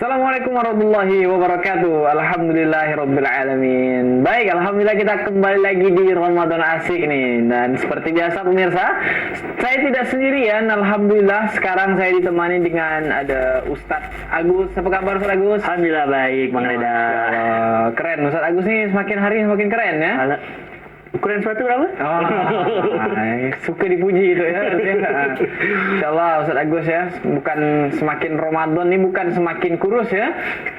Assalamualaikum warahmatullahi wabarakatuh. Alhamdulillahirabbil alamin. Baik, alhamdulillah kita kembali lagi di Ramadan Asik nih. Dan seperti biasa pemirsa, saya tidak sendirian. Alhamdulillah sekarang saya ditemani dengan ada Ustadz Agus. Apa kabar Ustadz Agus? Alhamdulillah baik, Bang Reda. Keren Ustadz Agus nih, semakin hari semakin keren ya. Ukuran sepatu berapa? Oh, suka dipuji itu ya. Insyaallah Ustaz Agus ya, bukan semakin Ramadan nih, bukan semakin kurus ya,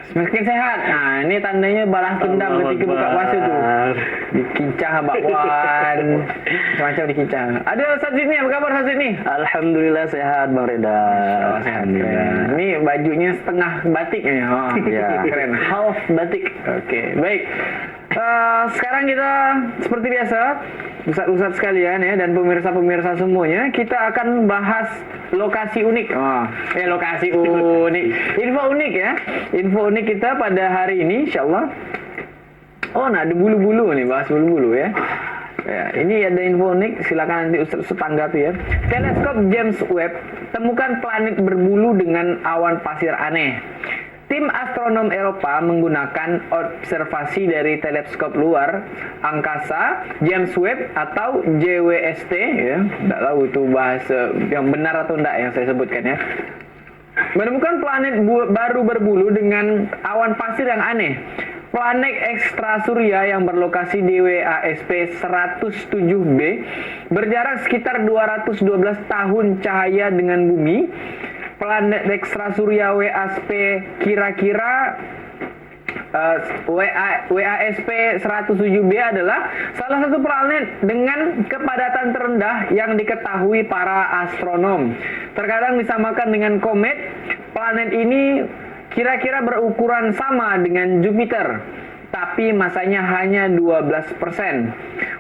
semakin sehat. Nah ini tandanya balas dendam ketika buka puasa tuh, dikincah bakwan, macam dikincah. Ada Ustaz Zidni, apa kabar Ustaz Zidni? Alhamdulillah sehat Bang Reda. Sehat. Ini bajunya setengah batik ya. Oh, ya. Keren, half batik. Oke, baik. Sekarang kita seperti biasa, Ustadz-ustadz sekalian ya dan pemirsa-pemirsa semuanya, kita akan bahas lokasi unik. Lokasi unik. Info unik ya. Info unik kita pada hari ini insyaallah. Oh, nah ada bulu-bulu nih, bahas bulu-bulu ya. Ya, ini ada info unik, silakan nanti Ustadz tanggapi ya. Teleskop James Webb temukan planet berbulu dengan awan pasir aneh. Tim astronom Eropa menggunakan observasi dari teleskop luar angkasa James Webb atau JWST ya, tidak tahu itu bahasa yang benar atau tidak yang saya sebutkan ya. Menemukan planet baru berbulu dengan awan pasir yang aneh. Planet ekstrasurya yang berlokasi di WASP 107b berjarak sekitar 212 tahun cahaya dengan bumi. Planet ekstrasurya WASP kira-kira WASP 107b adalah salah satu planet dengan kepadatan terendah yang diketahui para astronom. Terkadang disamakan dengan komet. Planet ini kira-kira berukuran sama dengan Jupiter, tapi masanya hanya 12%.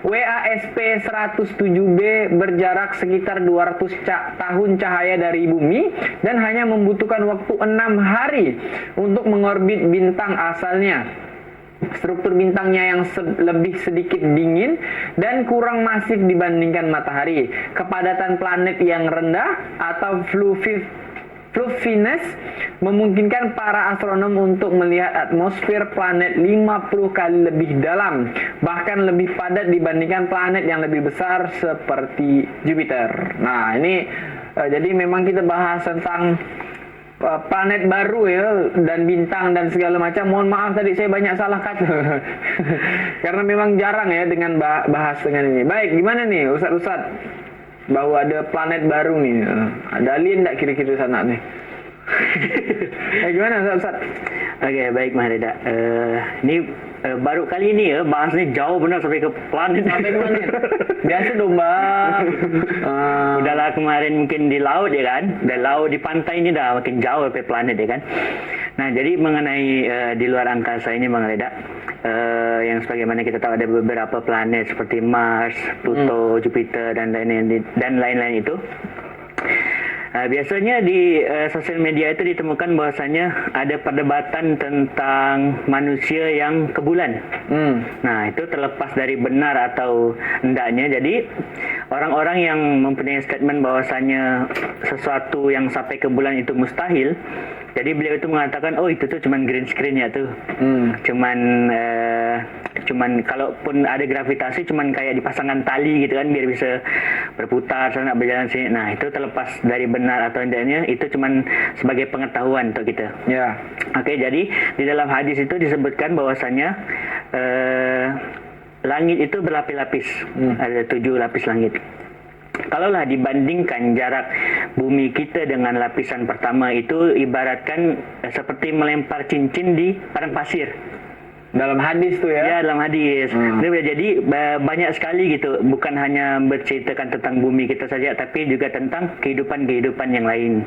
WASP 107b berjarak sekitar 200 tahun cahaya dari bumi dan hanya membutuhkan waktu 6 hari untuk mengorbit bintang asalnya. Struktur bintangnya yang lebih sedikit dingin dan kurang masif dibandingkan matahari. Kepadatan planet yang rendah atau fluffiness memungkinkan para astronom untuk melihat atmosfer planet 50 kali lebih dalam, bahkan lebih padat dibandingkan planet yang lebih besar seperti Jupiter. Nah, ini jadi memang kita bahas tentang planet baru ya, dan bintang dan segala macam. Mohon maaf tadi saya banyak salah kata. Karena memang jarang ya dengan bahas dengan ini. Baik, gimana nih Ustadz? Bahwa ada planet baru nih. Ada alien enggak kira-kira sana nih? Gimana Ustaz? Oke, baik Mas Reda. Ini baru kali ini ya bahasnya jauh benar sampai ke planet. Sampai ke planet. Biasa dong Bang. Udahlah kemarin mungkin di laut ya kan. Di laut, di pantai ini dah makin jauh sampai planet ya kan. Nah, jadi mengenai di luar angkasa ini Bang Reda, yang sebagaimana kita tahu ada beberapa planet seperti Mars, Pluto, Jupiter dan lain-lain itu. Biasanya di sosial media itu ditemukan bahwasanya ada perdebatan tentang manusia yang ke bulan. Nah, itu terlepas dari benar atau hendaknya. Jadi orang-orang yang mempunyai statement bahwasanya sesuatu yang sampai ke bulan itu mustahil. Jadi beliau itu mengatakan, oh itu tuh cuman green screen ya tuh, cuman kalaupun ada gravitasi cuman kayak dipasangkan tali gitu kan biar bisa berputar sana berjalan sini. Nah itu terlepas dari benar atau tidaknya, itu cuman sebagai pengetahuan untuk kita. Ya. Oke, jadi di dalam hadis itu disebutkan bahwasanya langit itu berlapis-lapis, ada 7 lapis langit. Kalaulah dibandingkan jarak bumi kita dengan lapisan pertama itu ibaratkan seperti melempar cincin di padang pasir. Dalam hadis tuh ya? Ya, dalam hadis. Jadi banyak sekali gitu, bukan hanya berceritakan tentang bumi kita saja, tapi juga tentang kehidupan-kehidupan yang lain.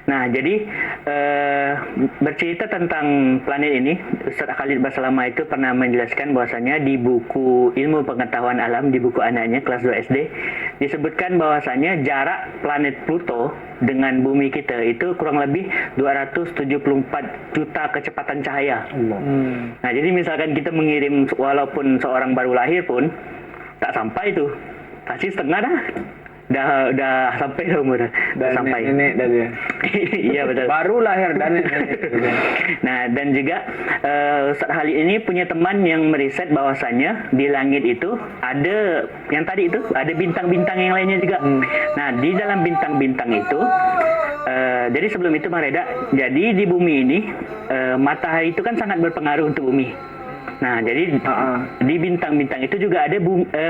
Nah, jadi bercerita tentang planet ini, Ustaz Khalid Basalama itu pernah menjelaskan bahwasanya di buku Ilmu Pengetahuan Alam, di buku anaknya kelas 2 SD, disebutkan bahwasanya jarak planet Pluto dengan bumi kita itu kurang lebih 274 juta kecepatan cahaya. Nah, jadi misalkan kita mengirim walaupun seorang baru lahir pun tak sampai tuh, pasti setengah dah. udah sampai umur, udah sampai. Nenek dah dia. Iya betul. Baru lahir dan nenek. Nah, dan juga Ustaz Khalid ini punya teman yang meriset bahwasannya di langit itu ada yang tadi itu ada bintang-bintang yang lainnya juga. Nah, di dalam bintang-bintang itu jadi sebelum itu Bang Reda, jadi di bumi ini matahari itu kan sangat berpengaruh untuk bumi. Nah, jadi di bintang-bintang itu juga ada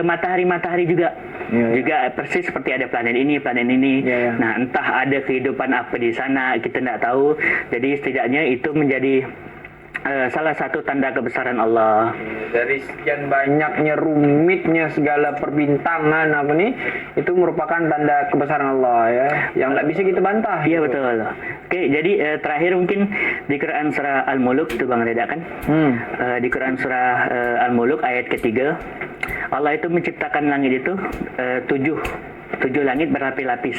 matahari-matahari juga. Juga persis seperti ada planet ini, planet ini. Nah, entah ada kehidupan apa di sana, kita tidak tahu. Jadi setidaknya itu menjadi salah satu tanda kebesaran Allah. Dari sekian banyaknya rumitnya segala perbintangan apa nih, itu merupakan tanda kebesaran Allah ya, yang nggak bisa kita bantah. Iya gitu. betul. Oke, jadi terakhir mungkin di Quran surah Al-Muluk itu Bang Reda kan? Di Quran surah Al-Muluk ayat ketiga, Allah itu menciptakan langit itu tujuh langit berlapis-lapis.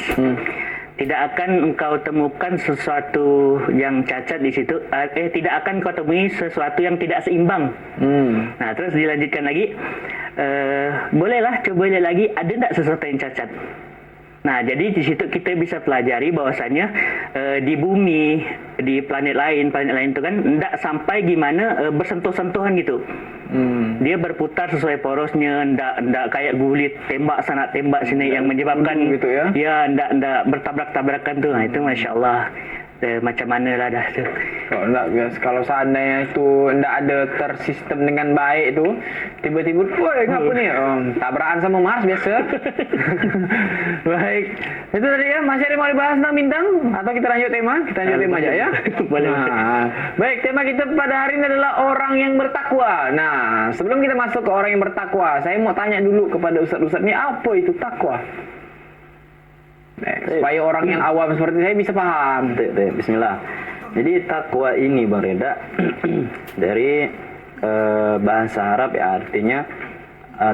Tidak akan engkau temukan sesuatu yang cacat di situ. Tidak akan kau temui sesuatu yang tidak seimbang. Nah, terus dilanjutkan lagi. Bolehlah coba lihat lagi, ada tidak sesuatu yang cacat? Nah, jadi di situ kita bisa pelajari bahwasannya di bumi, di planet lain itu kan tidak sampai gimana bersentuh-sentuhan gitu. Dia berputar sesuai porosnya, ndak kayak gulit tembak sana tembak sini yang menyebabkan gitu ya. Ya, ndak bertabrak-tabrakan tuh. Nah, itu Masya Allah. Macam mana lah dah tu. Kalau seandainya itu ndak ada tersistem dengan baik tu, tiba-tiba, woi ngapa ni? Tabrakan sama Mars biasa. Baik, itu tadi ya. Masih ada mau dibahas tentang bintang atau kita lanjut tema? Kita lanjut tema aja ya. Boleh. Nah, baik, tema kita pada hari ini adalah orang yang bertakwa. Nah, sebelum kita masuk ke orang yang bertakwa, saya mau tanya dulu kepada ustaz-ustaz ni, apa itu takwa? Supaya orang yang awam seperti saya bisa paham. Bismillah. Jadi takwa ini Bang Reda dari bahasa Arab ya, artinya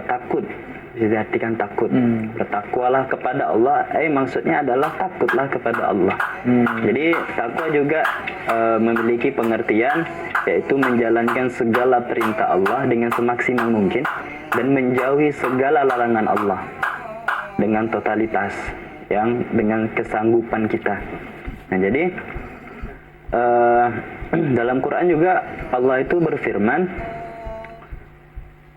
takut. Diartikan takut. Bertakwalah kepada Allah. Maksudnya adalah takutlah kepada Allah. Jadi takwa juga memiliki pengertian, yaitu menjalankan segala perintah Allah dengan semaksimal mungkin dan menjauhi segala larangan Allah dengan totalitas, yang dengan kesanggupan kita. Nah, jadi dalam Quran juga Allah itu berfirman,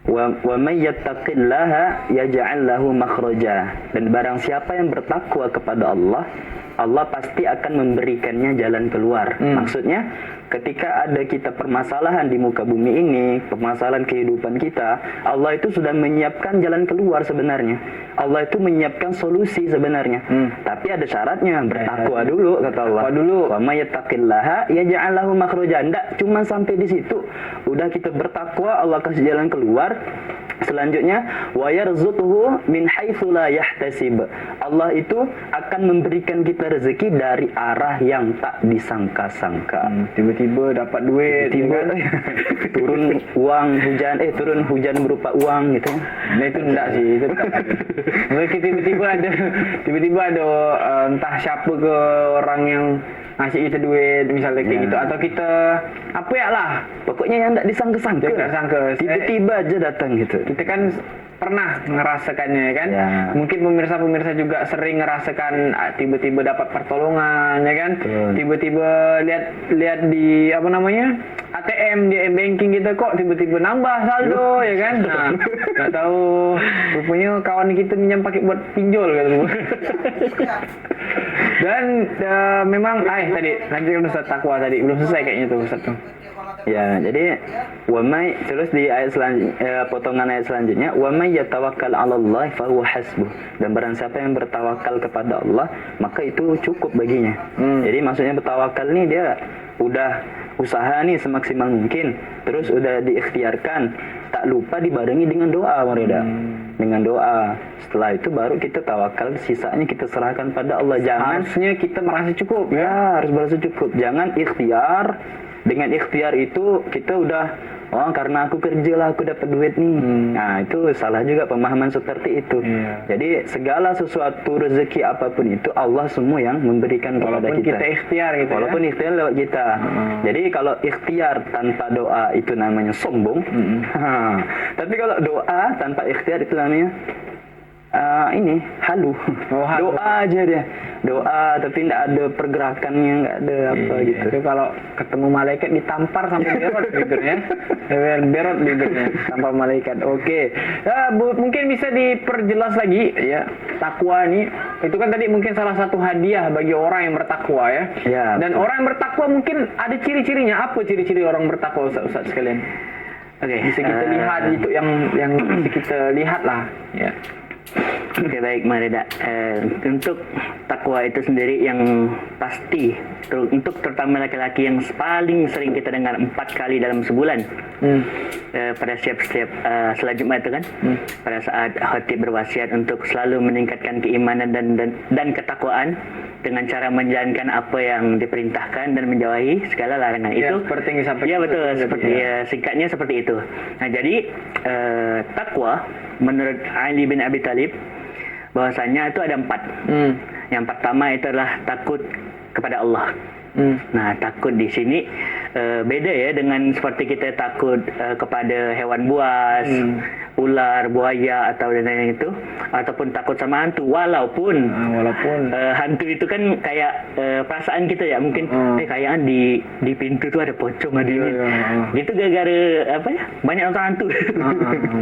wa may yattaqillaha yaj'al lahu makhraja, dan barang siapa yang bertakwa kepada Allah, Allah pasti akan memberikannya jalan keluar. Maksudnya ketika ada kita permasalahan di muka bumi ini, permasalahan kehidupan kita, Allah itu sudah menyiapkan jalan keluar sebenarnya. Allah itu menyiapkan solusi sebenarnya. Tapi ada syaratnya, bertakwa dulu kata Allah. Wa may yattaqillaha yaj'al lahu makhraja. Enggak cuma sampai di situ. Udah kita bertakwa, Allah kasih jalan keluar. Selanjutnya, wa yarzuquhu min haitsu la yahtasib. Allah itu akan memberikan kita rezeki dari arah yang tak disangka-sangka. Tiba-tiba dapat duit, tiba-tiba turun uang hujan, turun hujan berupa uang gitu. Nah, itu enggak sih, itu mungkin tiba-tiba ada entah siapa ke orang yang ngasih kita duit misalnya kayak gitu, atau kita apa ya lah, pokoknya yang enggak disangka-sangka. Tiba-tiba aja datang gitu. Kita kan pernah ngerasakannya kan. Mungkin pemirsa-pemirsa juga sering ngerasakan tiba-tiba dapat pertolongan ya kan. Tiba-tiba lihat di apa namanya ATM di banking kita kok tiba-tiba nambah saldo ya kan. Nah, nggak tahu rupanya kawan kita minjam pakai buat pinjol gitu. Dan memang tadi lanjutkan Ustaz takwa tadi belum selesai kayaknya tuh Ustaz tuh. Ya, jadi terus di ayat selanjutnya, potongan ayat selanjutnya, wa may yatawakkal 'ala Allah fa huwa hasbuh. Dan barang siapa yang bertawakal kepada Allah, maka itu cukup baginya. Jadi maksudnya bertawakal nih dia udah usaha nih semaksimal mungkin, terus udah diikhtiarkan, tak lupa dibarengi dengan doa, Marida. Dengan doa. Setelah itu baru kita tawakal, sisanya kita serahkan pada Allah. Jangan harusnya kita merasa cukup ya, harus merasa cukup. Jangan ikhtiar. Dengan ikhtiar itu kita udah karena aku kerja lah aku dapat duit nih. Nah, itu salah juga pemahaman seperti itu. Jadi segala sesuatu rezeki apapun itu Allah semua yang memberikan kepada walaupun kita. Kita ikhtiar gitu. Walaupun ikhtiar lewat kita. Jadi kalau ikhtiar tanpa doa itu namanya sombong. Tapi kalau doa tanpa ikhtiar itu namanya ini halu. Oh, halu. Doa aja dia. Doa tapi tidak ada pergerakannya, nggak ada apa Iya, gitu. itu kalau ketemu malaikat ditampar sampai berot bibirnya. Berot bibirnya tanpa malaikat. Oke. Ya, mungkin bisa diperjelas lagi ya, takwa ini. Itu kan tadi mungkin salah satu hadiah bagi orang yang bertakwa ya. Ya, Dan betul. orang yang bertakwa mungkin ada ciri-cirinya. Apa ciri-ciri orang bertakwa, Ustaz sekalian? Oke. Bisa kita lihat gitu, yang bisa kita lihat lah ya. Oke, baik Mas Reda. Untuk takwa itu sendiri yang pasti untuk terutama laki-laki yang paling sering kita dengar 4 kali dalam sebulan, pada setiap salat Jumat itu kan, pada saat khatib berwasiat untuk selalu meningkatkan keimanan dan ketakwaan dengan cara menjalankan apa yang diperintahkan dan menjauhi segala larangan. Ya, Itu seperti yang disampaikan. ya betul, Itu seperti tadi, ya, singkatnya seperti itu. Nah, jadi takwa menurut Ali bin Abi Thalib bahwasanya itu ada 4. Yang pertama itu adalah takut kepada Allah. Nah, takut di sini beda ya dengan seperti kita takut kepada hewan buas, ular, buaya atau dan lain-lain itu, ataupun takut sama hantu. Walaupun hantu itu kan kayak perasaan kita ya, mungkin kayaknya di pintu tuh ada pocong ada ini. Gitu gara-gara apa ya? Banyak nonton hantu.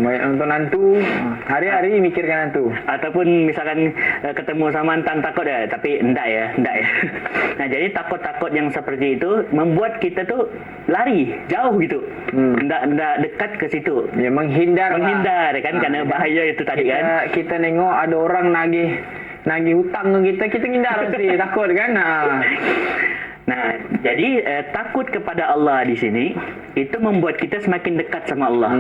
Banyak nonton hantu, hari-hari mikirkan hantu. Ataupun misalkan ketemu sama mantan takut ya, tapi enggak ya. Nah, jadi takut yang seperti itu membuat kita tuh lari jauh gitu, enggak dekat ke situ. Ya, menghindar kan, karena bahaya itu tadi kan. Kita nengok ada orang nagih hutang ke kita ngindar pasti takut kan. Nah, jadi takut kepada Allah di sini itu membuat kita semakin dekat sama Allah.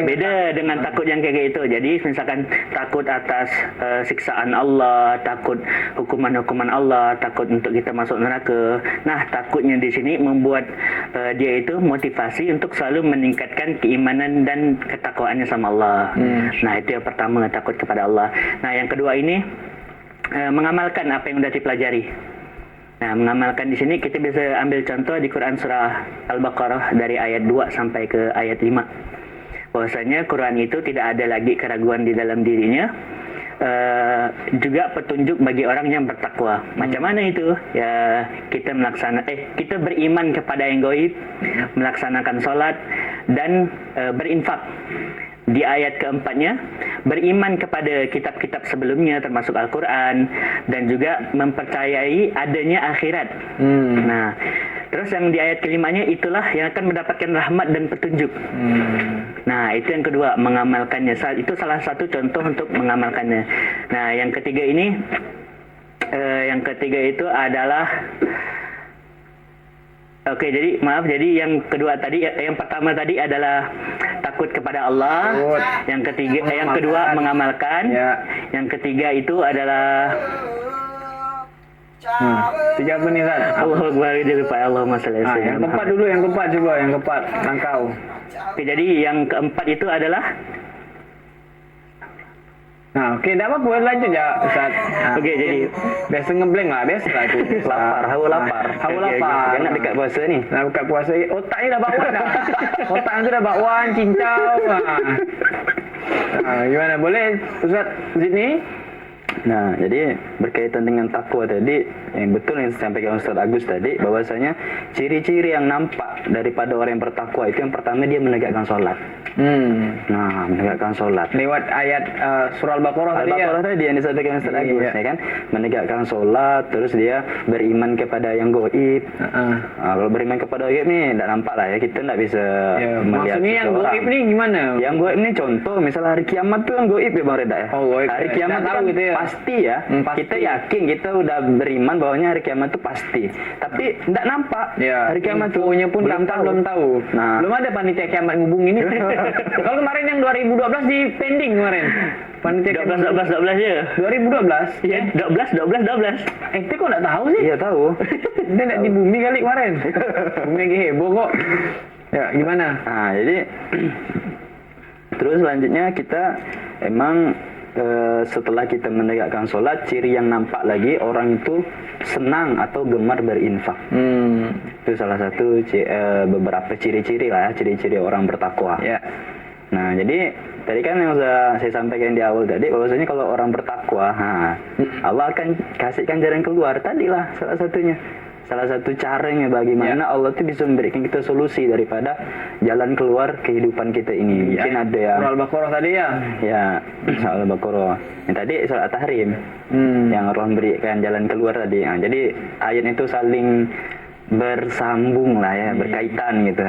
Beda dengan takut yang kayak gitu. Jadi misalkan takut atas siksaan Allah, takut hukuman-hukuman Allah, takut untuk kita masuk neraka. Nah, takutnya di sini membuat dia itu motivasi untuk selalu meningkatkan keimanan dan ketakwaannya sama Allah. Nah, itu yang pertama, takut kepada Allah. Nah, yang kedua ini mengamalkan apa yang sudah dipelajari. Nah, mengamalkan di sini kita bisa ambil contoh di Quran surah Al-Baqarah dari ayat 2 sampai ke ayat 5. Bahwasanya Quran itu tidak ada lagi keraguan di dalam dirinya. Juga petunjuk bagi orang yang bertakwa. Macam mana itu? Ya, kita kita beriman kepada yang gaib, melaksanakan salat dan berinfak. Di ayat keempatnya, beriman kepada kitab-kitab sebelumnya termasuk Al-Quran dan juga mempercayai adanya akhirat. Nah, terus yang di ayat kelimanya, itulah yang akan mendapatkan rahmat dan petunjuk. Nah, itu yang kedua, mengamalkannya. Itu salah satu contoh untuk mengamalkannya. Nah, yang ketiga ini, itu adalah jadi yang kedua tadi, yang pertama tadi adalah takut kepada Allah, yang kedua mengamalkan, yang ketiga itu adalah 3 apa nih, Zat? Allahu Akbar, dia lupa Allahumma shalli ala yang keempat dulu, yang keempat langkau. Jadi yang keempat itu adalah Dah apa-apa, lanjut ya Ustaz. jadi biasa ngeblank lah, biasa lah itu. Hawa lapar. Kan Nak dekat puasa ni. Nak dekat puasa, otak ni dah bakwan dah. Otak tu dah bakwan, cincau. Gimana, boleh Ustaz Zidni? Nah, jadi berkaitan dengan takwa tadi, yang betul yang disampaikan Ustaz Agus tadi, bahwasanya ciri-ciri yang nampak daripada orang yang bertakwa itu, yang pertama dia menegakkan sholat. Nah, menegakkan sholat. Lewat ayat surah Al-Baqarah tadi ya? Al-Baqarah tadi yang disampaikan Ustaz Agus, ya kan? Menegakkan sholat, terus dia beriman kepada yang gaib. Kalau beriman kepada gaib ni, tak nampak lah ya, kita tak bisa melihat. Maksudnya yang gaib ni gimana? Yang gaib ni contoh, misalnya hari kiamat tu yang gaib ya Bang Reda ya? Gaib. Hari kiamat tu kan gitu ya? pasti ya. Pasti. Kita yakin, kita udah beriman bahwanya hari kiamat tu pasti. Tapi tak nampak. Hari kiamat tu pun belum tahu. Nah. Belum ada panitia kiamat ngubungin ini. Kalau kemarin yang 2012 di pending kemarin. Panitia 12 je. 2012? Ya, 12. Itu kok tak tahu sih? Iya tahu. Dia nak di bumi kali kemarin. Bumi lagi heboh kok. Ya, gimana? Nah, jadi terus selanjutnya kita emang setelah kita menegakkan sholat, ciri yang nampak lagi orang itu senang atau gemar berinfak. Itu salah satu beberapa ciri-ciri lah ya, ciri-ciri orang bertakwa. Ya. Nah, jadi Tadi kan yang sudah saya sampaikan di awal tadi, bahwasanya kalau orang bertakwa, Allah akan kasihkan jalan keluar. Tadilah salah satunya. Salah satu caranya bagaimana Allah tuh bisa memberikan kita solusi daripada jalan keluar kehidupan kita ini. Mungkin ada yang Surah Al-Baqarah tadi ya. ya Surah Al-Baqarah. Yang tadi Surah At-Tahrim. Yang Allah memberikan jalan keluar tadi. Nah, jadi ayat itu saling bersambung lah ya, berkaitan gitu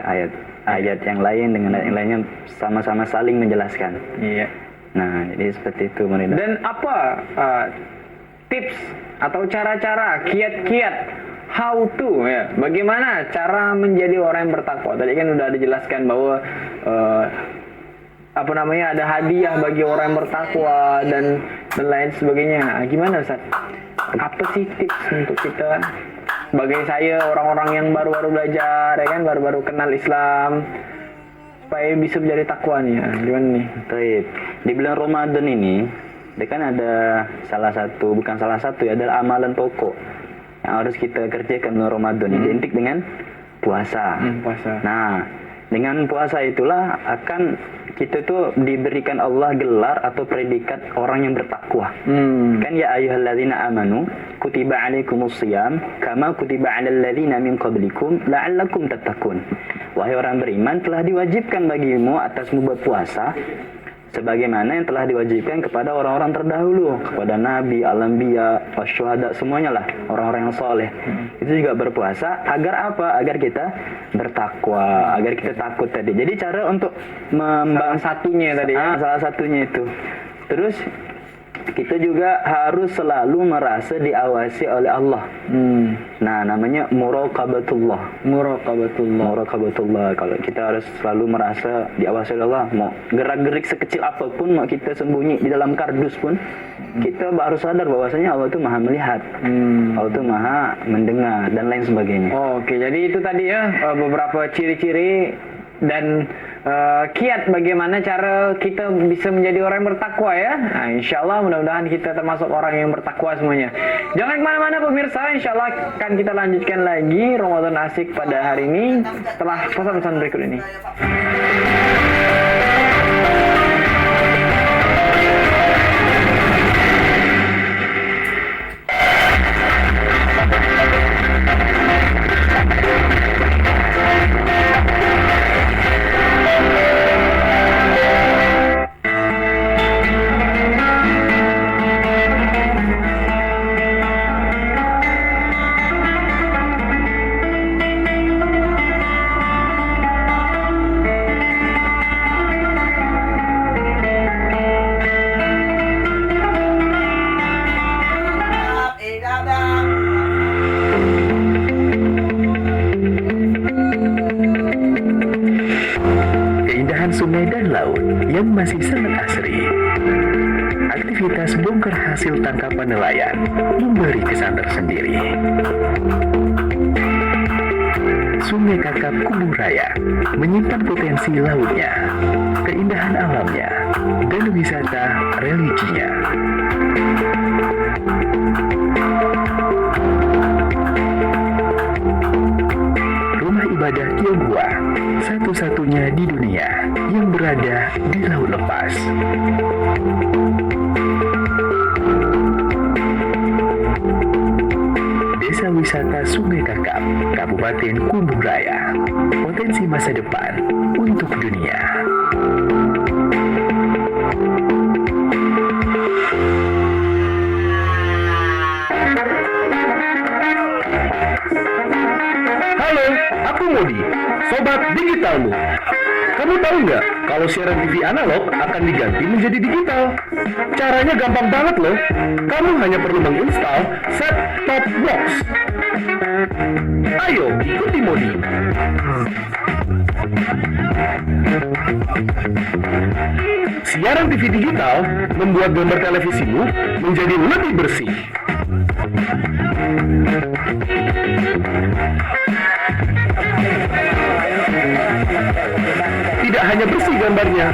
ayat yang lain dengan ayat yang lainnya sama-sama saling menjelaskan. Iya. Nah, jadi seperti itu Murida. Dan apa tips atau cara-cara, kiat-kiat how to ya, bagaimana cara menjadi orang yang bertakwa? Tadi kan udah dijelaskan bahwa ada hadiah bagi orang yang bertakwa dan lain sebagainya. Nah, gimana Ustaz? Apa sih tips untuk kita sebagai saya orang-orang yang baru-baru belajar ya kan, baru-baru kenal Islam supaya bisa menjadi takwa nih? Nah, gimana nih? Baik. Di bulan Ramadan ini, dia kan ada bukan salah satu ya, adalah amalan pokok yang harus kita kerjakan bulan Ramadan, identik dengan puasa. Puasa. Nah, dengan puasa itulah akan kita tuh diberikan Allah gelar atau predikat orang yang bertakwa. Kan ya ayyuhalladzina amanu kutiba alaikumus shiyam kama kutiba alal ladzina min qablikum la'allakum tattaqun. Wahai orang beriman, telah diwajibkan bagimu atasmu berpuasa sebagaimana yang telah diwajibkan kepada orang-orang terdahulu, kepada nabi, al-anbiya, wasyuhada, semuanya lah, orang-orang yang soleh. Itu juga berpuasa agar apa? Agar kita bertakwa, agar kita takut tadi. Jadi cara untuk Salah satunya tadi ya. salah satunya itu. Terus kita juga harus selalu merasa diawasi oleh Allah. Nah, namanya muraqabatullah. Muraqabatullah. Kalau kita harus selalu merasa diawasi oleh Allah, mau gerak-gerik sekecil apapun, mau kita sembunyi di dalam kardus pun, kita harus sadar bahwasanya Allah itu Maha melihat. Allah itu Maha mendengar dan lain sebagainya. Oke, jadi itu tadi ya beberapa ciri-ciri dan kiat bagaimana cara kita bisa menjadi orang yang bertakwa ya. Nah, insya Allah mudah-mudahan kita termasuk orang yang bertakwa semuanya. Jangan kemana-mana pemirsa, insya Allah akan kita lanjutkan lagi Ramadan Asik pada hari ini setelah pesan-pesan berikut ini. sungai dan laut yang masih sangat asri. Aktivitas bongkar hasil tangkapan nelayan memberi kesan tersendiri. Sungai Kakap Kubu Raya menyimpan potensi lautnya, keindahan alamnya, dan wisata religinya. Rumah ibadah Tionghoa, satu-satunya di dunia yang berada di laut lepas. Desa wisata Sungai Kakap, Kabupaten Kubu Raya, potensi masa depan untuk dunia. Halo, aku Modi, Sobat Digitalmu. Kamu tahu nggak kalau siaran TV analog akan diganti menjadi digital? Caranya gampang banget loh. Kamu hanya perlu menginstal set-top box. Ayo, ikuti Modi. Siaran TV digital membuat gambar televisimu menjadi lebih bersih. Tidak hanya bersih gambarnya,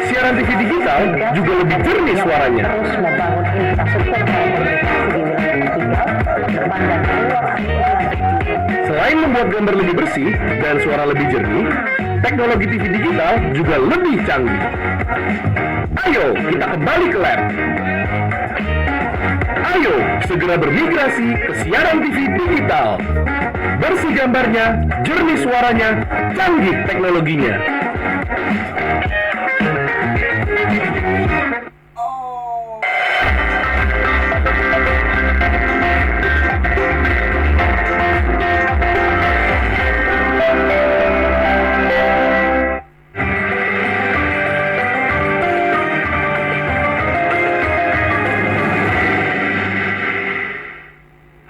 siaran TV digital juga lebih jernih suaranya. Terus membangun infrastruktur komunikasi di wilayah digital berbandang luas. Selain membuat gambar lebih bersih dan suara lebih jernih, teknologi TV digital juga lebih canggih. Ayo, kita kembali ke lab. Ayo, segera bermigrasi ke siaran TV digital. Bersih gambarnya, jernih suaranya, canggih teknologinya.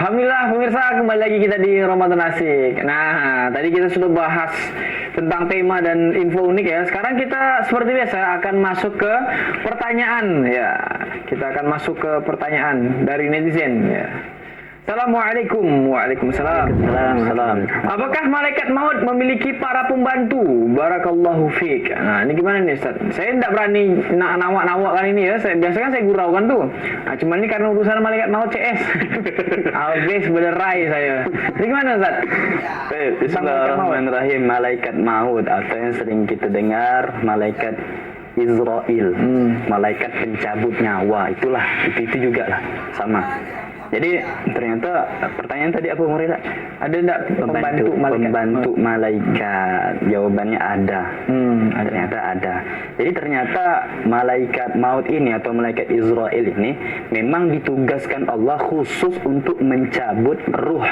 Alhamdulillah pemirsa, kembali lagi kita di Ramadan Asik. Nah, tadi kita sudah bahas tentang tema dan info unik ya. Sekarang kita seperti biasa akan masuk ke pertanyaan ya. Kita akan masuk ke pertanyaan dari netizen ya. Assalamualaikum. Waalaikumsalam. Salam. Apakah malaikat maut memiliki para pembantu? Barakallahu fiik. Nah, ini gimana nih Ustaz? Saya tidak berani nawak-nawak kali ini ya. Biasanya saya guraukan tuh. Nah, cuman ini karena urusan malaikat maut CS. Habis belerai saya. Ini gimana Ustaz? Bismillahirrahmanirrahim. Malaikat maut atau yang sering kita dengar malaikat Israel, malaikat pencabut nyawa, itulah itu juga lah sama. Jadi ternyata pertanyaan tadi apa Murida? Ada enggak pembantu malaikat? Jawabannya ada. Ternyata ada. Jadi ternyata malaikat maut ini atau malaikat Israel ini memang ditugaskan Allah khusus untuk mencabut ruh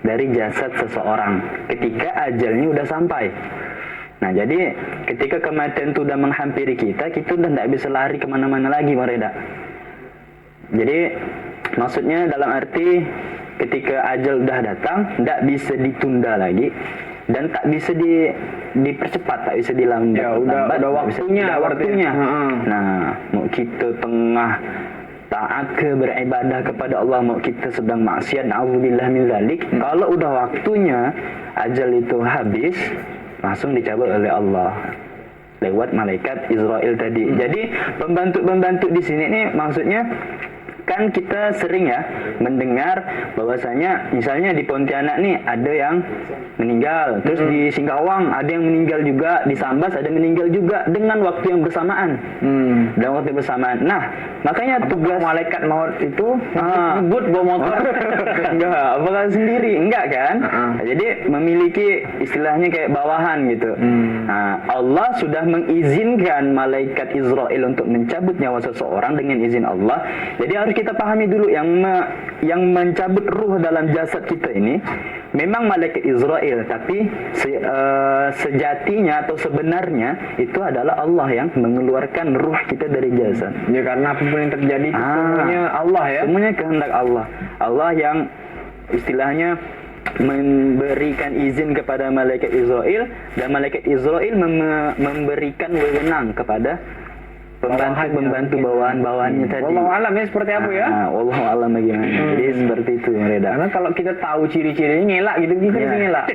dari jasad seseorang ketika ajalnya udah sampai. Nah, jadi ketika kematian itu udah menghampiri kita udah tidak bisa lari kemana-mana lagi Murida. Jadi maksudnya dalam arti ketika ajal udah datang, tidak bisa ditunda lagi dan tak bisa dipercepat, tak bisa dilambat. Ya, udah waktunya. Nah, mau kita tengah taat beribadah kepada Allah, mau kita sedang maksiat, na'udzubillah min dzalik, kalau udah waktunya ajal itu habis, langsung dicabut oleh Allah lewat malaikat Israel tadi. Jadi pembantu di sini nih maksudnya kan kita sering ya mendengar bahwasanya misalnya di Pontianak nih ada yang meninggal, terus di Singkawang ada yang meninggal juga, di Sambas ada yang meninggal juga dengan waktu yang bersamaan. Dengan waktu yang bersamaan. Nah, makanya tugas malaikat maut itu ngebut bawa motor. enggak, apakah sendiri? Enggak kan? Jadi memiliki istilahnya kayak bawahan gitu. Nah, Allah sudah mengizinkan malaikat Israel untuk mencabut nyawa seseorang dengan izin Allah. Jadi harus kita pahami dulu yang mencabut ruh dalam jasad kita ini memang malaikat Israel, tapi sejatinya atau sebenarnya itu adalah Allah yang mengeluarkan ruh kita dari jasad. Ya karena apapun yang terjadi itu semuanya Allah ya. Semuanya kehendak Allah. Allah yang istilahnya memberikan izin kepada malaikat Israel dan malaikat Israel memberikan wewenang kepada pembantu bawahan-bawahannya tadi. Wallahu alam ya seperti apa ya? Wallahu alam bagaimana. Jadi seperti itu Reda. Karena kalau kita tahu ciri-cirinya ngelak gitu kita bisa ngelak.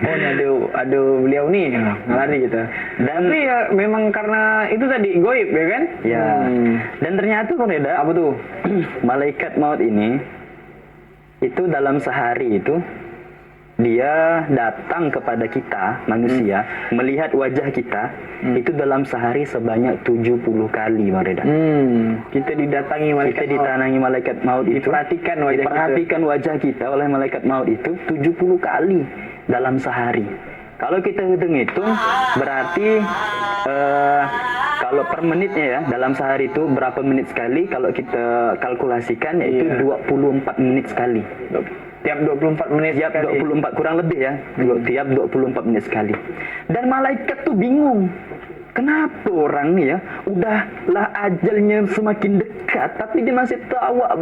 Oh ini ada beliau nih, lari kita. Tapi ya memang karena itu tadi goib ya kan? Ya. Dan ternyata Reda, apa tuh? Malaikat maut ini itu dalam sehari itu dia datang kepada kita manusia, melihat wajah kita itu dalam sehari sebanyak 70 kali Mareda. Kita didatangi malaikat maut itu. Diperhatikan wajah kita oleh malaikat maut itu 70 kali dalam sehari. Kalau kita hitung berarti kalau per menitnya ya dalam sehari itu berapa menit sekali, kalau kita kalkulasikan yaitu 24 menit sekali. Tiap 24 menit tiap 24 kurang lebih ya. Tiap 24 menit sekali. Dan malaikat tuh bingung. Kenapa orang nih ya udahlah ajalnya semakin dekat tapi dia masih tawa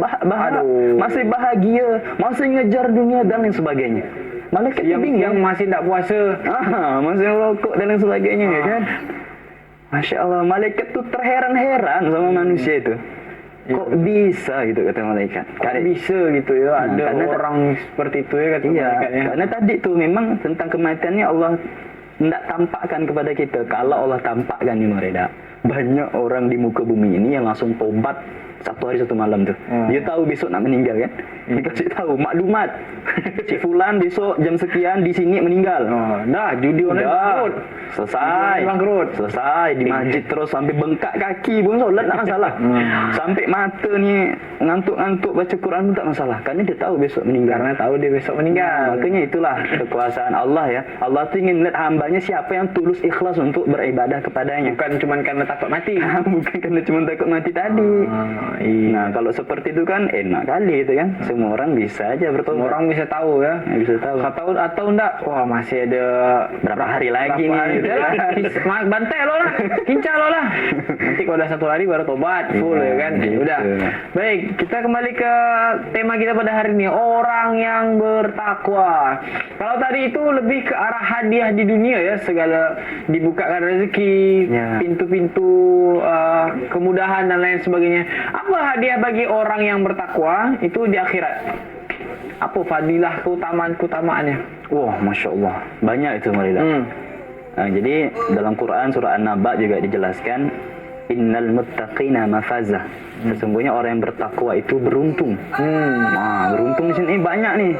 masih bahagia, masih ngejar dunia dan lain sebagainya. Malaikat tuh bingung. Yang masih tidak puasa, masih rokok dan lain sebagainya ya kan. Masya Allah, malaikat tuh terheran-heran sama manusia itu. Kok bisa gitu kata malaikat? Kok bisa gitu ya? Ada orang seperti itu ya kata malaikatnya. Karena tadi tuh memang tentang kematiannya Allah tidak tampakkan kepada kita. Kalau Allah tampakkan nih Mareda, banyak orang di muka bumi ini yang langsung tobat 1 hari 1 malam tuh. Dia tahu besok nak meninggal kan. Dia kasih tahu maklumat. Si fulan besok jam sekian di sini meninggal. Dah judi online bangkrut. Selesai. Bangkrut. Selesai di masjid terus sampai bengkak kaki pun solat tak masalah. Sampai mata ni ngantuk-ngantuk baca Quran pun tak masalah. Karena dia tahu besok meninggal. Karena tahu dia besok meninggal. Makanya itulah kekuasaan Allah ya. Allah tu ingin lihat hambanya siapa yang tulus ikhlas untuk beribadah kepadanya. Bukan cuma karena takut mati. Bukan karena cuma takut mati tadi. Iya. Nah kalau seperti itu kan enak kali itu kan. Semua orang bisa aja bertobat. Semua orang bisa tahu ya. Bisa tahu. Atau enggak, wah masih ada Berapa hari lagi berapa nih? hari lah. Bantai lo lah, kincah lo lah. Nanti kalau udah 1 hari baru tobat full ya kan. Gitu. Udah. Baik, kita kembali ke tema kita pada hari ini, orang yang bertakwa. Kalau tadi itu lebih ke arah hadiah di dunia ya, segala dibukakan rezeki, Ya. pintu-pintu kemudahan dan lain sebagainya. Apa hadiah bagi orang yang bertakwa itu di akhirat? Apa fadilah keutamaannya? Wah, Masya Allah. Banyak itu Marida. Nah, jadi dalam Quran surah An-Naba juga dijelaskan innal muttaqina mafazah. Sesungguhnya orang yang bertakwa itu beruntung. Nah, beruntung di sini banyak nih.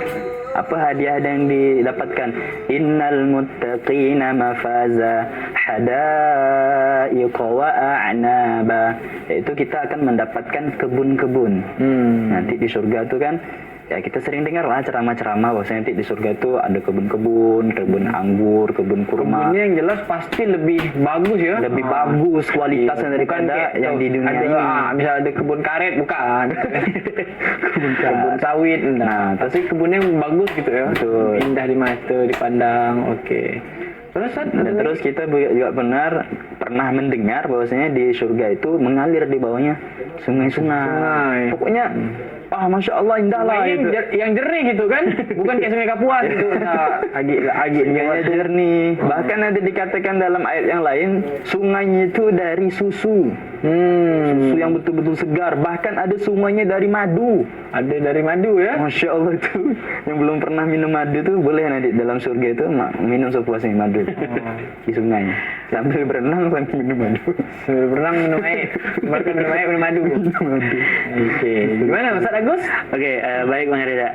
Apa hadiah yang didapatkan? Innal muttaqina mafaza hadaiqa wa a'naba. Yaitu kita akan mendapatkan kebun-kebun. Nanti di surga itu kan ya kita sering dengar lah ceramah-ceramah bahwasanya nanti di surga itu ada kebun-kebun, kebun anggur, kebun kurma. Kebunnya yang jelas pasti lebih bagus ya. Lebih bagus kualitasnya Bukan daripada kayak yang di dunia ada, ini. Misal ada kebun karet bukan. Kebun sawit. Nah, tapi kebunnya yang bagus gitu ya. Betul. Indah di mata, dipandang. Oke. Terus Dan terus kita juga pernah mendengar bahwasanya di surga itu mengalir di bawahnya sungai-sungai. Pokoknya Masya Allah indah lah itu. yang jernih gitu kan, bukan kayak sungai Kapuas gitu. Nah, agak Sungainya jernih. Bahkan ada dikatakan dalam ayat yang lain, sungainya itu dari susu. Susu yang betul-betul segar. Bahkan ada sungainya dari madu. Ada dari madu ya. Masya Allah itu. Yang belum pernah minum madu itu boleh nanti dalam surga itu minum sepuasnya madu di sungai. Sambil berenang sambil minum madu. Sambil berenang minum air. Bahkan minum air minum madu. Oke. Gimana Ustaz Agus? Oke, baik Bang Rida.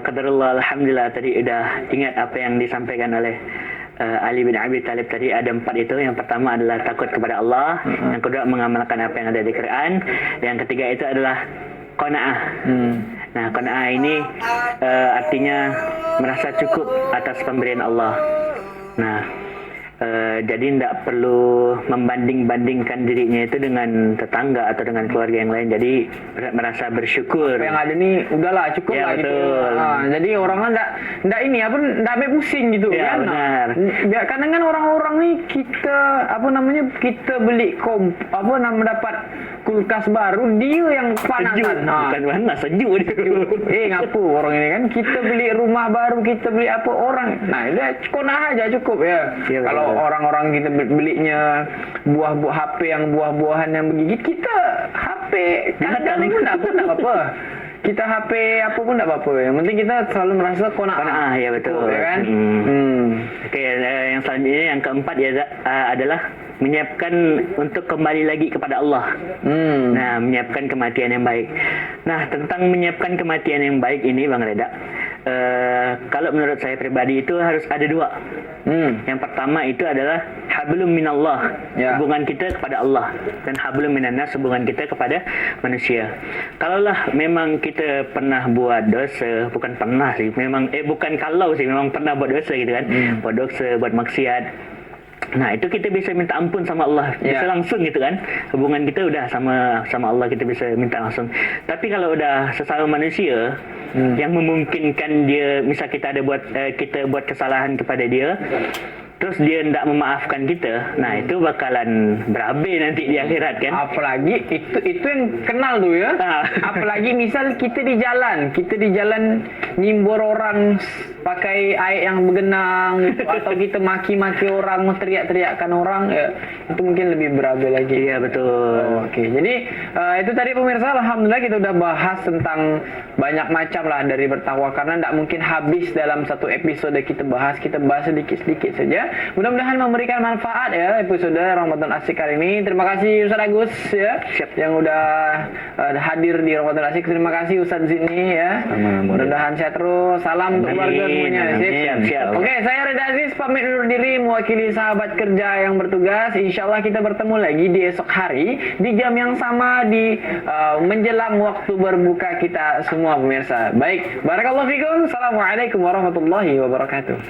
Qadarullah, alhamdulillah tadi udah ingat apa yang disampaikan oleh Ali bin Abi Thalib tadi. Ada 4 itu. Yang pertama adalah takut kepada Allah. Yang kedua mengamalkan apa yang ada di Quran. Yang ketiga itu adalah qanaah. Nah, qanaah ini artinya merasa cukup atas pemberian Allah. Nah, jadi tidak perlu membanding-bandingkan dirinya itu dengan tetangga atau dengan keluarga yang lain. Jadi merasa bersyukur. Apa yang ada nih udahlah cukup Ya, lah gitu. betul. Jadi orangnya enggak ini apa enggak ambil pusing gitu Ya, kan. benar. Ya, kadang kan orang-orang nih kita kita beli mendapat kulkas baru dia yang Sejuk. panasan. Bukan panas, sejuk dia. Ngapu orang ini kan kita beli rumah baru, kita beli apa orang. Nah, udah konah aja cukup ya. Ya, Kalau betul. orang-orang kita belinya buah-buah HP yang buah-buahan yang begigit, kita HP kadang pun enggak apa-apa. Kita HP apa pun enggak apa-apa. Yang penting kita selalu merasa Qanaah, ya betul. Ya kan? Oke, yang selanjutnya yang keempat adalah menyiapkan untuk kembali lagi kepada Allah. Nah, menyiapkan kematian yang baik. Nah, tentang menyiapkan kematian yang baik ini Bang Reda, kalau menurut saya pribadi itu harus ada 2. Yang pertama itu adalah hablum minallah, hubungan kita kepada Allah, dan hablum minannas, hubungan kita kepada manusia. Kalaulah memang kita pernah buat dosa, bukan pernah sih, memang memang pernah buat dosa gitu kan, buat dosa, buat maksiat. Nah, itu kita bisa minta ampun sama Allah, bisa langsung gitu kan. Hubungan kita udah sama Allah, kita bisa minta langsung. Tapi kalau udah sesama manusia yang memungkinkan dia, misal kita buat kesalahan kepada dia, terus dia tidak memaafkan kita, nah itu bakalan berabe nanti di akhirat kan. Apalagi itu yang kenal tuh ya. Apalagi misal kita di jalan nyimbor orang pakai air yang bergenang gitu, atau kita maki-maki orang, teriak-teriakkan orang, ya, itu mungkin lebih berabe lagi. Iya betul. Oke, jadi itu tadi pemirsa, alhamdulillah kita udah bahas tentang banyak macam lah dari bertakwa, karena tidak mungkin habis dalam satu episode kita bahas sedikit-sedikit saja. Mudah-mudahan memberikan manfaat ya episode Ramadan Asik kali ini. Terima kasih Ustaz Agus ya, yang udah hadir di Ramadan Asik. Terima kasih Ustaz Zidni ya. Mudah-mudahan sehat terus. Salam untuk keluarga semuanya. Siap. Oke, saya Reda Aziz pamit undur diri mewakili sahabat kerja yang bertugas. Insyaallah kita bertemu lagi di esok hari di jam yang sama di menjelang waktu berbuka kita semua pemirsa. Baik, barakallahu fikum. Assalamualaikum warahmatullahi wabarakatuh.